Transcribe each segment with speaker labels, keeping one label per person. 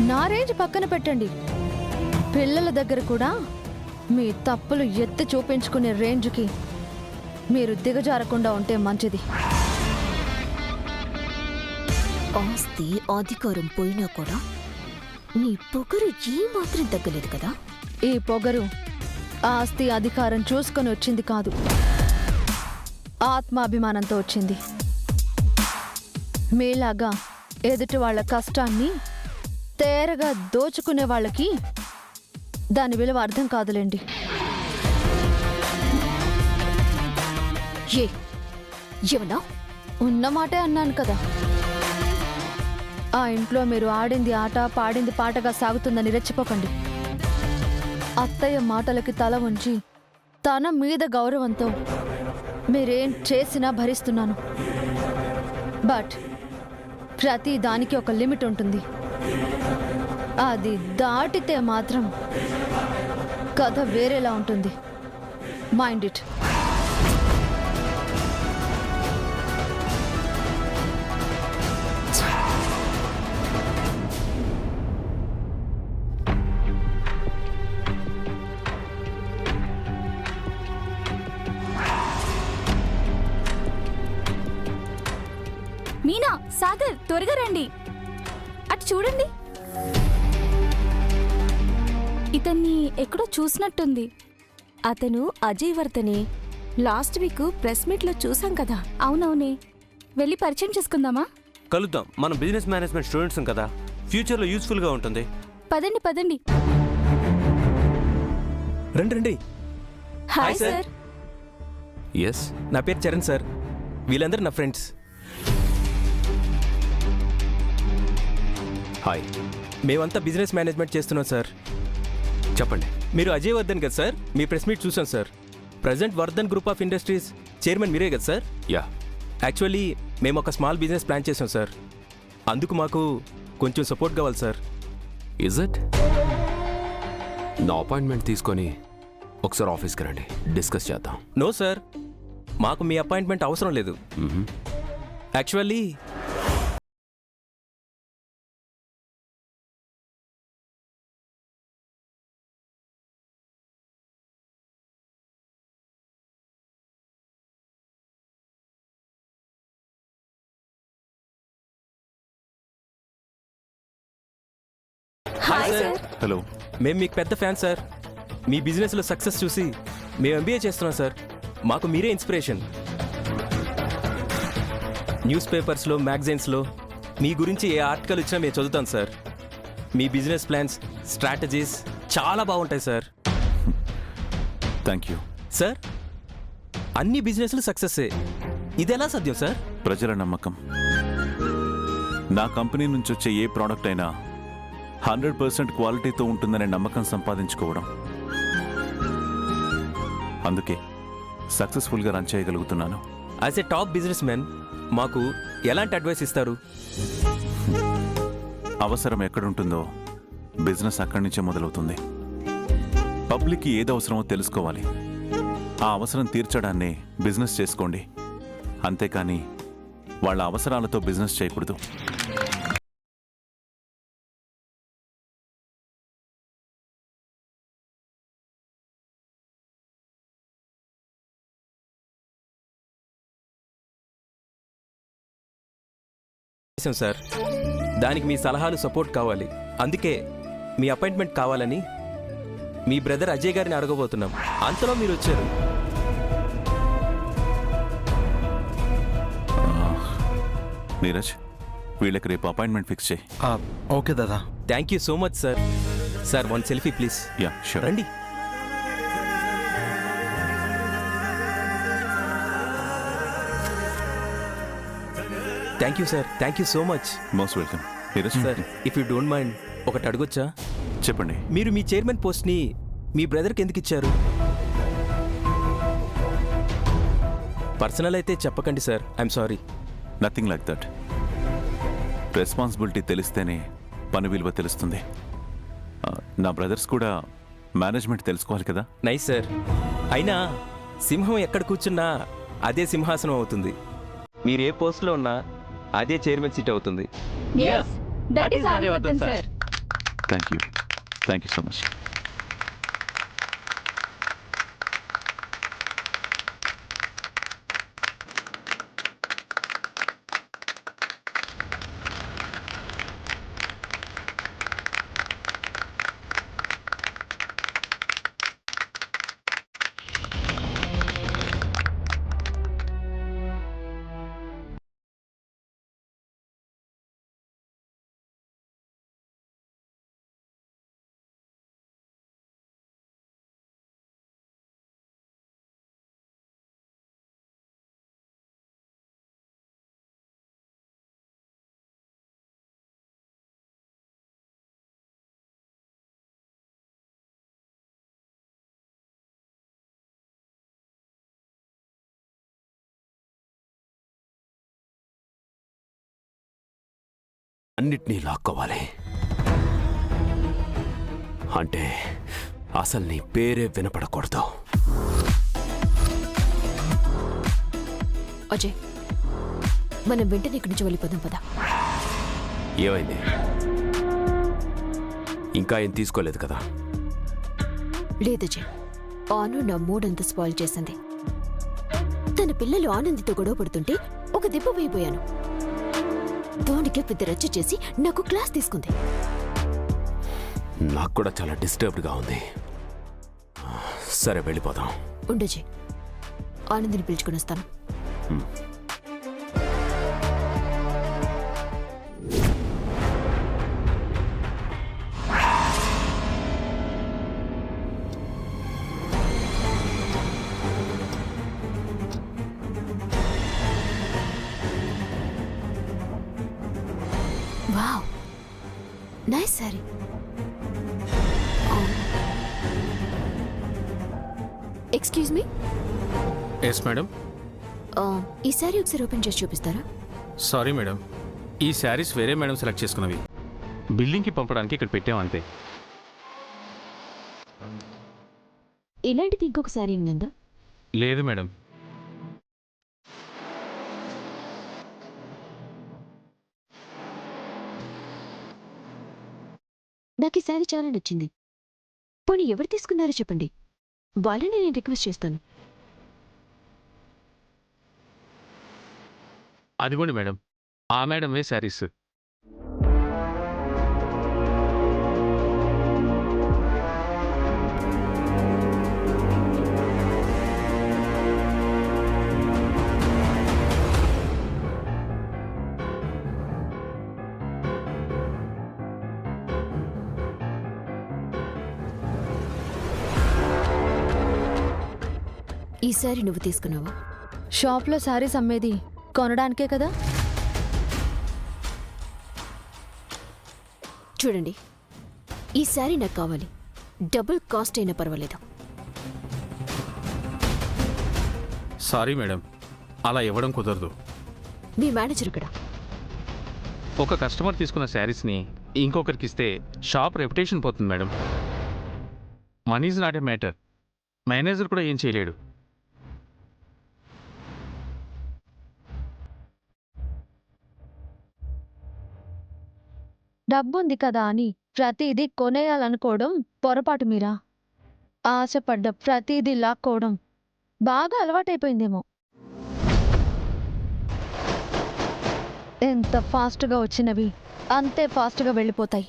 Speaker 1: నా రేంజ్ పక్కన పెట్టండి, పిల్లల దగ్గర కూడా మీ తప్పులు ఎత్తి చూపించుకునే రేంజ్కి మీరు దిగజారకుండా ఉంటే మంచిది.
Speaker 2: ఆస్తి అధికారం పోయినా కూడా నీ పొగరు ఏమాత్రం తగ్గలేదు కదా.
Speaker 1: ఈ పొగరు ఆస్తి అధికారం చూసుకొని వచ్చింది కాదు, ఆత్మాభిమానంతో వచ్చింది. మీలాగా ఎదుటి వాళ్ళ కష్టాన్ని తేరగా దోచుకునే వాళ్ళకి దాని విలువ అర్థం కాదులేండి.
Speaker 2: ఏమన్నా
Speaker 1: ఉన్నమాటే అన్నాను కదా. ఆ ఇంట్లో మీరు ఆడింది ఆట పాడింది పాటగా సాగుతుందని రెచ్చిపోకండి. అత్తయ్య మాటలకి తల ఉంచి తన మీద గౌరవంతో మీరేం చేసినా భరిస్తున్నాను. బట్ ప్రతి దానికి ఒక లిమిట్ ఉంటుంది. అది దాటితే మాత్రం కథ వేరేలా ఉంటుంది. Mind it.
Speaker 3: మీనా, సాగర్, త్వరగా రండి. అటు చూడండి. ఇతన్ని ఎక్కడో చూసినట్టుంది.
Speaker 2: అతను అజయ్ వర్ధనే. లాస్ట్ వీక్ ప్రెస్ మీట్లో చూసాం కదా.
Speaker 3: అవునవునే, వెళ్ళి పరిచయం చేసుకుందామా?
Speaker 4: కలుద్దాం. మనం బిజినెస్ మేనేజ్మెంట్ స్టూడెంట్స్ కదా, ఫ్యూచర్లో యూస్ఫుల్గా ఉంటుంది.
Speaker 3: పదండి పదండి.
Speaker 5: రండి రండి.
Speaker 3: Hi sir.
Speaker 4: ఎస్,
Speaker 5: నా పేరు చరణ్ సార్. వీళ్ళందరూ నా ఫ్రెండ్స్.
Speaker 4: హాయ్.
Speaker 5: మేమంతా బిజినెస్ మేనేజ్మెంట్ చేస్తున్నాం సార్.
Speaker 4: చెప్పండి.
Speaker 5: మీరు అజయ్ వర్ధన్ కదా సార్? మీ ప్రెస్ మీట్ చూసాం sir. Present Vardhan group of industries chairman మీరే కదా సార్?
Speaker 4: యా.
Speaker 5: యాక్చువల్లీ మేము ఒక స్మాల్ బిజినెస్ ప్లాన్ చేసాం సార్. అందుకు మాకు కొంచెం సపోర్ట్ కావాలి సార్.
Speaker 4: Is it? నా అపాయింట్మెంట్ తీసుకొని ఒకసారి ఆఫీస్కి రండి, డిస్కస్ చేద్దాం.
Speaker 5: నో సార్, మాకు మీ అపాయింట్మెంట్ అవసరం లేదు. Actually
Speaker 3: hi sir.
Speaker 6: హలో.
Speaker 5: మేము మీకు పెద్ద ఫ్యాన్ సార్. మీ బిజినెస్లో సక్సెస్ చూసి మేము ఎంబీఏ చేస్తున్నాం సార్. మాకు మీరే ఇన్స్పిరేషన్. న్యూస్ పేపర్స్లో మ్యాగజైన్స్లో మీ గురించి ఏ ఆర్టికల్ ఇచ్చినా మేము చదువుతాం సార్. మీ బిజినెస్ ప్లాన్స్, స్ట్రాటజీస్ చాలా బాగుంటాయి సార్.
Speaker 6: Thank you
Speaker 5: sir. అన్ని బిజినెస్లు సక్సెస్సే, ఇది ఎలా సాధ్యం సార్?
Speaker 6: ప్రజల నమ్మకం. నా కంపెనీ నుంచి వచ్చే ఏ ప్రోడక్ట్ అయినా 100% క్వాలిటీతో ఉంటుందనే నమ్మకం సంపాదించుకోవడం. అందుకే సక్సెస్ఫుల్గా రన్ చేయగలుగుతున్నాను.
Speaker 5: As a top business man మాకు ఎలాంటి అడ్వైస్ ఇస్తారు?
Speaker 6: అవసరం ఎక్కడుంటుందో బిజినెస్ అక్కడి నుంచే మొదలవుతుంది. పబ్లిక్కి ఏది అవసరమో తెలుసుకోవాలి. ఆ అవసరం తీర్చడాన్నే బిజినెస్ చేసుకోండి. అంతేకాని వాళ్ళ అవసరాలతో బిజినెస్ చేయకూడదు.
Speaker 5: సార్, దానికి మీ సలహాలు, సపోర్ట్ కావాలి. అందుకే మీ అపాయింట్మెంట్ కావాలని మీ బ్రదర్ అజయ్ గారిని అడగబోతున్నాం. అంతలో మీరు వచ్చారు.
Speaker 6: నీరజ్, వీళ్ళకి రేపు అపాయింట్మెంట్ ఫిక్స్ చేయి.
Speaker 7: ఓకే దాదా.
Speaker 5: Thank you so much sir. Sir, one selfie please.
Speaker 6: Ya, sure.
Speaker 5: రండి. Thank you sir. Thank you so much.
Speaker 6: Most welcome. Neeraj
Speaker 5: sir, if you don't mind ఒకటి అడగొచ్చా?
Speaker 6: చెప్పండి.
Speaker 5: మీరు మీ చైర్మన్ పోస్ట్ని మీ బ్రదర్కి ఎందుకు ఇచ్చారు? పర్సనల్ అయితే చెప్పకండి sir. I'm sorry.
Speaker 6: Nothing like that. Responsibility తెలిస్తేనే పని విలువ తెలుస్తుంది. నా బ్రదర్స్ కూడా మేనేజ్మెంట్ తెలుసుకోవాలి కదా.
Speaker 5: Nice sir. అయినా సింహం ఎక్కడ కూర్చున్నా అదే సింహాసనం అవుతుంది. మీరు ఏ పోస్ట్లో ఉన్నా అదే చైర్మన్ సీట్ అవుతుంది.
Speaker 3: Yes, that is Aryavardhan sir.
Speaker 6: Thank you so much.
Speaker 4: అన్నిటినీ లాక్కోవాలి అంటే అసలు నీ పేరే వినపడకూడదు.
Speaker 2: అజయ్, మనం వెంటనే ఇక్కడి నుంచి వెళ్ళిపోదాం పదా.
Speaker 4: ఏమైంది? ఇంకా ఏం తీసుకోలేదు కదా?
Speaker 2: లేదజయ్, ఆను నా మూడంతా స్పాయిల్ చేసింది. తన పిల్లలు ఆనందితో గొడవ పడుతుంటే ఒక దెబ్బ వేయిపోయాను. దానికి పెద్ద రచ్చ చేసి నాకు క్లాస్ తీసుకుంది.
Speaker 4: నాకు కూడా చాలా డిస్టర్బ్డ్గా ఉంది. సరే వెళ్ళిపోదాం.
Speaker 2: ఉండజయ్, ఆనందిని పిలుచుకుని వస్తాను. Wow, nice sari. Excuse me,
Speaker 7: yes madam.
Speaker 2: ఈ సారీ ఒకసారి ఓపెన్ చేసి చూపిస్తారా?
Speaker 7: సారీ మేడం, ఈ శారీస్ వేరే మేడం సెలెక్ట్ చేసుకున్నవి. బిల్లింగ్కి పంపడానికి ఇక్కడ పెట్టాం అంతే.
Speaker 2: ఇలాంటిది ఇంకొక సారీ ఉందా?
Speaker 7: లేదు మేడం.
Speaker 2: నాకు ఈ శారీ చాలా నచ్చింది. పోనీ ఎవరు తీసుకున్నారో చెప్పండి, వాళ్ళని నేను రిక్వెస్ట్ చేస్తాను.
Speaker 7: అదిగోండి మేడం, ఆ మేడమే శారీస్.
Speaker 2: ఈ సారీ నువ్వు తీసుకున్నావా?
Speaker 1: షాప్లో శారీస్ అమ్మేది కొనడానికే కదా.
Speaker 2: చూడండి, ఈ సారీ నాకు కావాలి. డబుల్ కాస్ట్ అయినా పర్వాలేదు.
Speaker 7: సారీ మేడం, అలా ఇవ్వడం కుదరదు.
Speaker 2: మీ మేనేజర్ ఇక్కడ.
Speaker 7: ఒక కస్టమర్ తీసుకున్న శారీస్ని ఇంకొకరికి ఇస్తే షాప్ రెప్యుటేషన్ పోతుంది madam. Money is not a matter. Manager కూడా ఏం చేయలేడు.
Speaker 1: డబ్బుంది కదా అని ప్రతిదీ కొనేయాలనుకోవడం పొరపాటు మీరా. ఆశపడ్డ ప్రతిదీ లాక్కోవడం బాగా అలవాటైపోయిందేమో. ఎంత ఫాస్ట్గా వచ్చినవి అంతే ఫాస్ట్గా వెళ్ళిపోతాయి.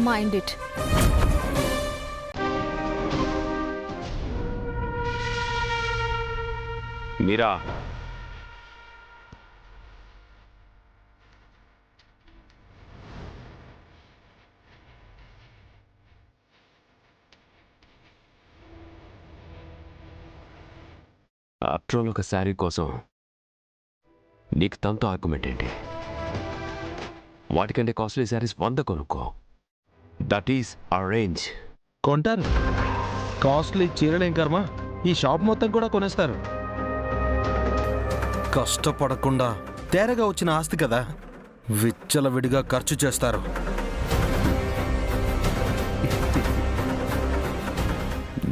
Speaker 1: Mind it.
Speaker 4: మీరా, ఆఫ్టర్ ఒక శారీ కోసం నీకు తనతో ఆర్గ్యుమెంట్ ఏంటి? వాటికంటే కాస్ట్లీ శారీస్ 100 కొనుక్కో. దట్ ఈస్ ఆ రేంజ్.
Speaker 8: కొంటారు. కాస్ట్లీ చీరలేం కర్మ, ఈ షాప్ మొత్తం కూడా కొనేస్తారు. కష్టపడకుండా తేరగా వచ్చిన ఆస్తి కదా, విచ్చలవిడిగా ఖర్చు చేస్తారు.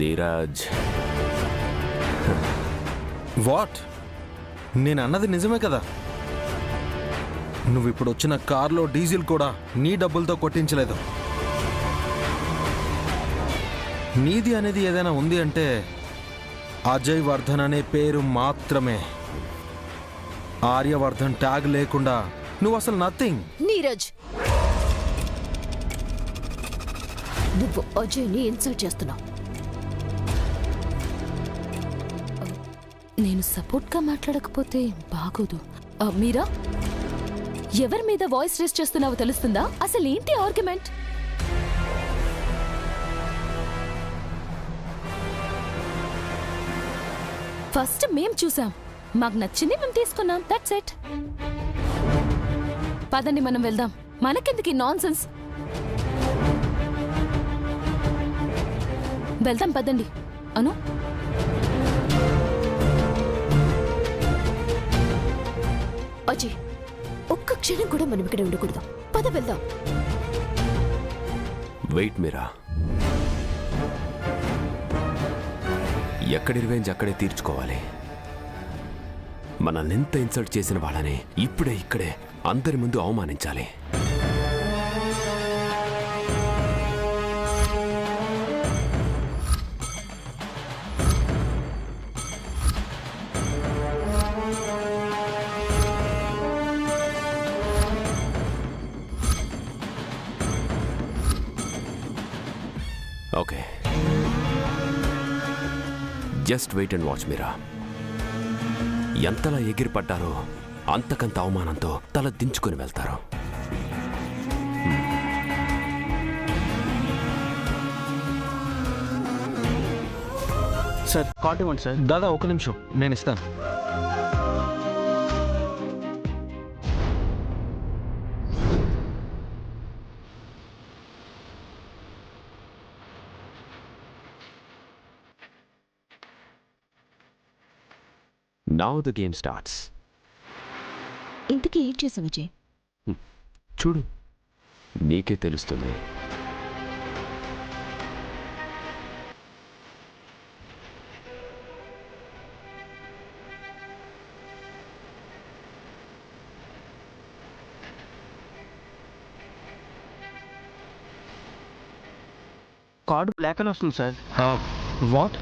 Speaker 4: నీరజ్,
Speaker 8: వాట్? నేను అన్నది నిజమే కదా. నువ్వు ఇప్పుడు వచ్చిన కార్లో డీజిల్ కూడా నీ డబ్బులతో కొట్టించలేదు. నీది అనేది ఏదైనా ఉంది అంటే అజయ్ వర్ధన్ అనే పేరు మాత్రమే. ఆర్యవర్ధన్ ట్యాగ్ లేకుండా నువ్వు అసలు నథింగ్.
Speaker 2: నీరజ్, నువ్వు అజయ్ని ఇన్సల్ట్ చేస్తున్నావు.
Speaker 3: నేను సపోర్ట్గా మాట్లాడకపోతే బాగోదు. మీరా, ఎవరి మీద వాయిస్ రేస్ చేస్తున్నావో తెలుస్తుందా? అసలు ఏంటి ఆర్గ్యుమెంట్? ఫస్ట్ మేం చూసాం, మాకు నచ్చింది మేము తీసుకున్నాం, దట్స్ ఇట్. పదండి మనం వెళ్దాం, మనకెందుకు నాన్ సెన్స్. వెళ్దాం పదండి. అను,
Speaker 2: అజయ్, ఒక్క క్షణం కూడా మనం ఇక్కడ ఉండకూడదు. పద వెళ్దాం.
Speaker 4: వెయిట్ మీరా, ఎక్కడి రివెంజ్ అక్కడే తీర్చుకోవాలి. మనల్ని ఎంత ఇన్సల్ట్ చేసిన వాళ్ళని ఇప్పుడే ఇక్కడే అందరి ముందు అవమానించాలి. Okay, just wait and watch Meera. ఎంతలా ఎగిరిపడ్డారో అంతకంత అవమానంతో తల దించుకొని వెళ్తారు.
Speaker 8: సార్ కార్డు ఇవ్వండి సార్. దాదా ఒక నిమిషం, నేను ఇస్తాను.
Speaker 4: Now the game starts.
Speaker 2: ఇంతకీ ఏం చేసావు అజయ్?
Speaker 4: చూడు, నీకే తెలుస్తుంది.
Speaker 9: కార్డు బ్లాక్ అని వస్తుంది సార్.
Speaker 8: వాట్?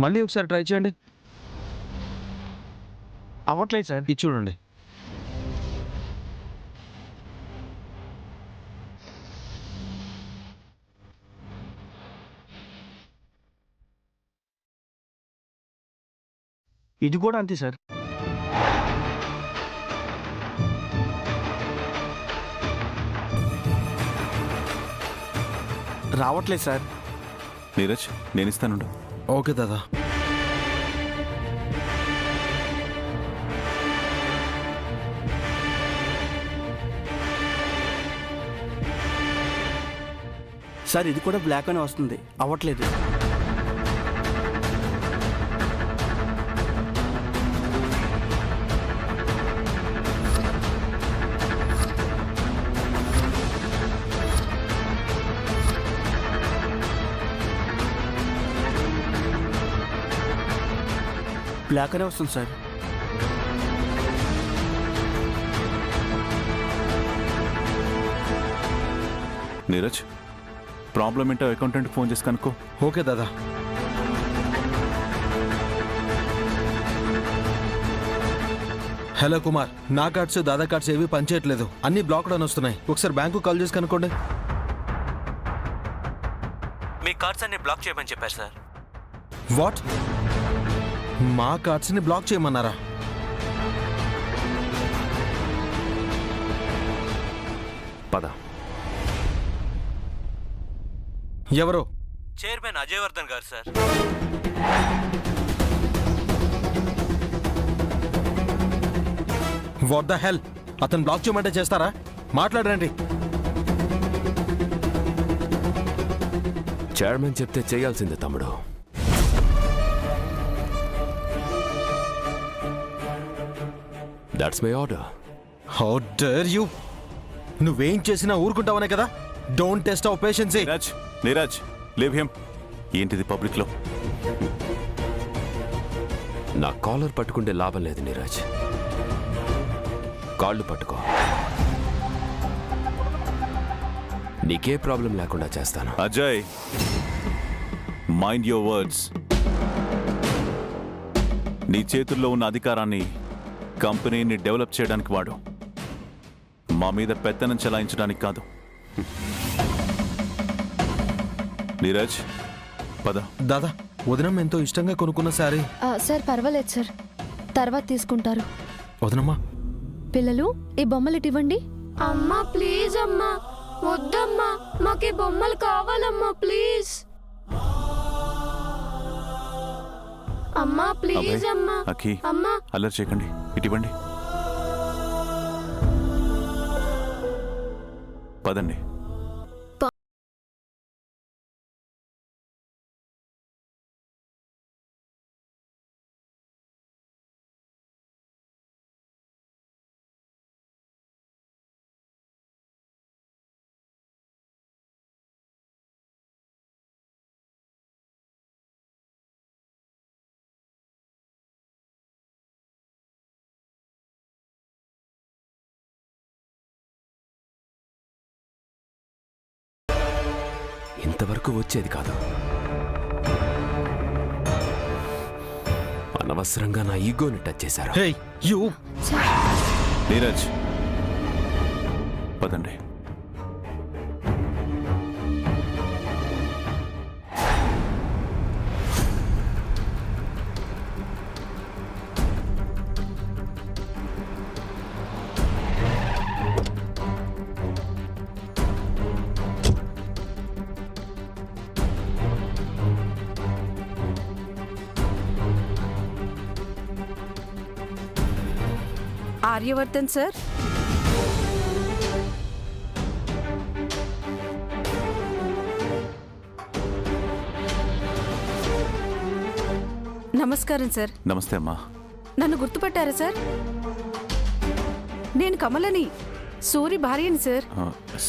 Speaker 8: మళ్ళీ ఒకసారి ట్రై చేయండి.
Speaker 9: అవ్వట్లేదు సార్.
Speaker 8: ఇది చూడండి.
Speaker 9: ఇది కూడా అంతే సార్. రావట్లేదు సార్.
Speaker 6: నీరజ్, నేను ఇస్తానుండు.
Speaker 8: ఓకే దాదా.
Speaker 9: సార్ ఇది కూడా బ్లాక్ అని వస్తుంది, అవ్వట్లేదు. బ్లాక్ అనే వస్తుంది సార్.
Speaker 6: నీరజ్, ప్రాబ్లం ఏంటో అకౌంటెంట్కి ఫోన్ చేసి కనుక్కో.
Speaker 8: ఓకే దాదా. హలో కుమార్, నా కార్డ్స్ దాదా కార్డ్స్ ఏవి పనిచేయట్లేదు, అన్ని బ్లాక్డ్ అని వస్తున్నాయి. ఒకసారి బ్యాంకు కాల్ చేసి కనుక్కోండి.
Speaker 5: మీ కార్డ్స్ అన్ని బ్లాక్ చేయమని చెప్పారు సార్.
Speaker 8: వాట్? మా కార్డ్స్ని బ్లాక్ చేయమన్నారా?
Speaker 4: పద.
Speaker 8: ఎవరో?
Speaker 5: చైర్మన్ అజయ్ వర్ధన్ గారు సార్.
Speaker 8: What the hell? అతను బ్లాక్ చేయమంటే చేస్తారా? మాట్లాడండి.
Speaker 4: చైర్మన్ చెప్తే చేయాల్సిందే తమ్ముడు. That's my order.
Speaker 8: How dare you! నువ్వేం చేసినా ఊరుకుంటావనే కదా. Don't test our patience.
Speaker 6: Neeraj, Neeraj, leave him. ఏంటిది పబ్లిక్లో?
Speaker 4: నా కాలర్ పట్టుకుంటే లాభం లేదు నీరజ్, కాళ్ళు పట్టుకో. నీకే ప్రాబ్లం లేకుండా చేస్తాను.
Speaker 6: Ajay, mind your words. నీ చేతుల్లో ఉన్న అధికారాన్ని కంపెనీని డెవలప్ చేయడానికి వాడు, మా మీద పెత్తనం చెలాయించడానికి కాదు. నీరజ్, పద.
Speaker 8: దాదా, వదినమ్మ ఎంతో ఇష్టంగా కొనుక్కున్న శారీ.
Speaker 1: సార్ పర్వాలేదు సార్, తర్వాత తీసుకుంటారు.
Speaker 8: వదినమ్మా,
Speaker 1: పిల్లలు ఈ బొమ్మలు ఇటు ఇవ్వండి.
Speaker 2: అమ్మా ప్లీజ్ అమ్మా, వద్దమ్మా, మాకు బొమ్మలు కావాలమ్మా ప్లీజ్. అమ్మా ప్లీజ్ అమ్మా.
Speaker 6: అఖి,
Speaker 2: అమ్మా
Speaker 6: అల్లరి చేయకండి, ఇటివ్వండి. పదండి.
Speaker 4: ఇంతవరకు వచ్చేది కాదు. అనవసరంగా నా ఈగోని టచ్ చేశారు.
Speaker 8: హే యూ.
Speaker 6: నీరజ్, పదండి.
Speaker 10: ఆర్యవర్ధన్ సార్, నమస్కారం సార్.
Speaker 6: నమస్తే అమ్మా.
Speaker 10: నన్ను గుర్తుపట్టారా సార్? నేను కమలని, సూరి భార్యని సార్.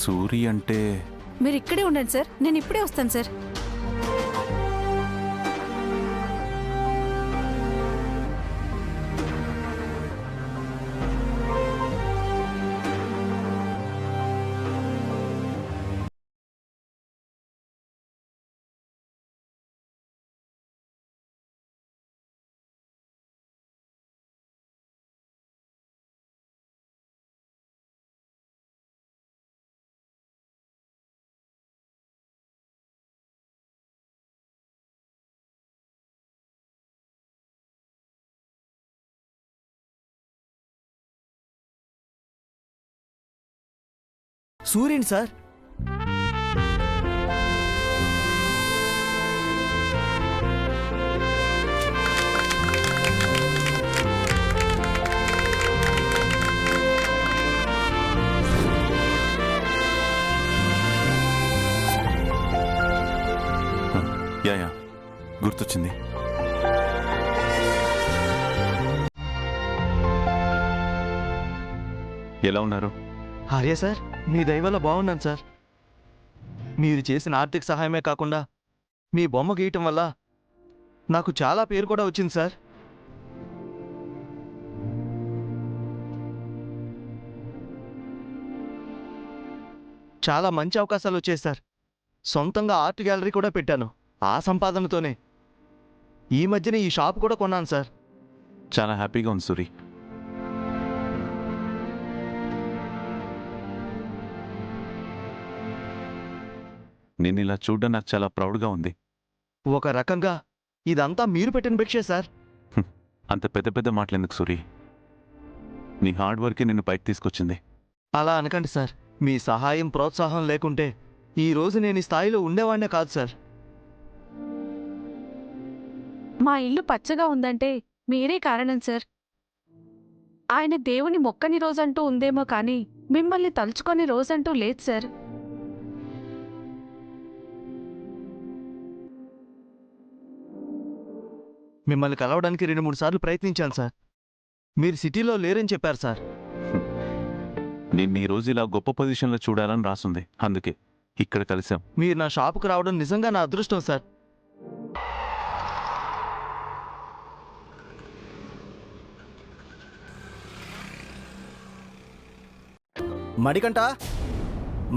Speaker 6: సూరి అంటే?
Speaker 10: మీరు ఇక్కడే ఉండండి సార్, నేను ఇప్పుడే వస్తాను సార్.
Speaker 9: సూర్యుని సార్.
Speaker 6: యా, గుర్తొచ్చింది. ఎలా ఉన్నారు?
Speaker 9: ఆర్య సార్, మీ దయ వల్ల బాగున్నాను సార్. మీరు చేసిన ఆర్థిక సహాయమే కాకుండా మీ బొమ్మ గీయటం వల్ల నాకు చాలా పేరు కూడా వచ్చింది సార్. చాలా మంచి అవకాశాలు వచ్చాయి సార్. సొంతంగా ఆర్ట్ గ్యాలరీ కూడా పెట్టాను. ఆ సంపాదనతోనే ఈ మధ్యన ఈ షాప్ కూడా కొన్నాను సార్.
Speaker 6: చాలా హ్యాపీగా ఉంది సూరి. నేను ఇలా చూడడం నాకు చాలా ప్రౌడ్గా ఉంది.
Speaker 9: ఒక రకంగా ఇదంతా మీరు పెట్టిన భిక్షే సార్.
Speaker 6: అంత పెద్ద పెద్ద మాటలు ఎందుకు సూరి? నీ హార్డ్ వర్కే నిన్ను పైకి తీసుకొచ్చింది.
Speaker 9: అలా అనకండి సార్. మీ సహాయం ప్రోత్సాహం లేకుంటే ఈ రోజు నేను ఈ స్థాయిలో ఉండేవాడినే కాదు సార్.
Speaker 10: మా ఇల్లు పచ్చగా ఉందంటే మీరే కారణం సార్. ఆయన దేవుని మొక్కని రోజంటూ ఉందేమో కానీ మిమ్మల్ని తలుచుకొని రోజంటూ లేదు సార్.
Speaker 9: మిమ్మల్ని కలవడానికి 2-3 సార్లు ప్రయత్నించాను సార్. మీరు సిటీలో లేరని చెప్పారు సార్.
Speaker 6: నేను ఈ రోజు ఇలా గొప్ప పొజిషన్లో చూడాలని రాసుంది, అందుకే ఇక్కడ కలిసాం.
Speaker 9: మీరు నా షాపుకు రావడం నిజంగా నా అదృష్టం సార్.
Speaker 11: మణికంఠ,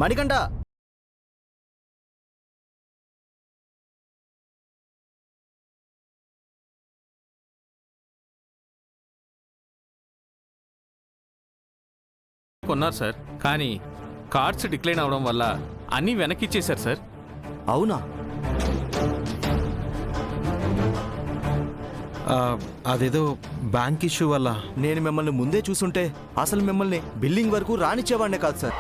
Speaker 11: మణికంఠ,
Speaker 7: కొన్నారు సార్, కానీ కార్డ్స్ డిక్లైన్ అవడం వల్ల అన్నీ వెనక్కి ఇచ్చేశారు సార్.
Speaker 9: అవునా?
Speaker 8: అదేదో బ్యాంక్ ఇష్యూ వల్ల.
Speaker 9: నేను మిమ్మల్ని ముందే చూసుంటే అసలు మిమ్మల్ని బిల్లింగ్ వరకు రానిచ్చేవాడినే కాదు సార్.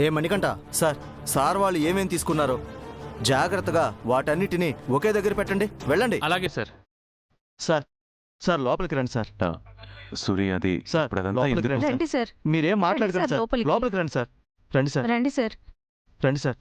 Speaker 9: ఏ మణికంఠ సార్, సార్ వాళ్ళు ఏమేం తీసుకున్నారో జాగ్రత్తగా వాటన్నిటినీ ఒకే దగ్గర పెట్టండి. వెళ్ళండి.
Speaker 7: అలాగే సార్.
Speaker 9: సార్ సార్ లోపలికి రండి సార్.
Speaker 6: సూరి, అది
Speaker 9: సార్
Speaker 6: ఇప్పుడదంతా
Speaker 9: లోపలికి
Speaker 6: ఎందుకు?
Speaker 9: రండి
Speaker 10: రండి సార్.
Speaker 9: మీరేం మాట్లాడకండి
Speaker 10: రండి సార్,
Speaker 9: సార్.
Speaker 10: లోపలికి.
Speaker 9: లోపలికి రండి సార్. రండి సార్.
Speaker 10: రండి సార్.
Speaker 9: రండి సార్.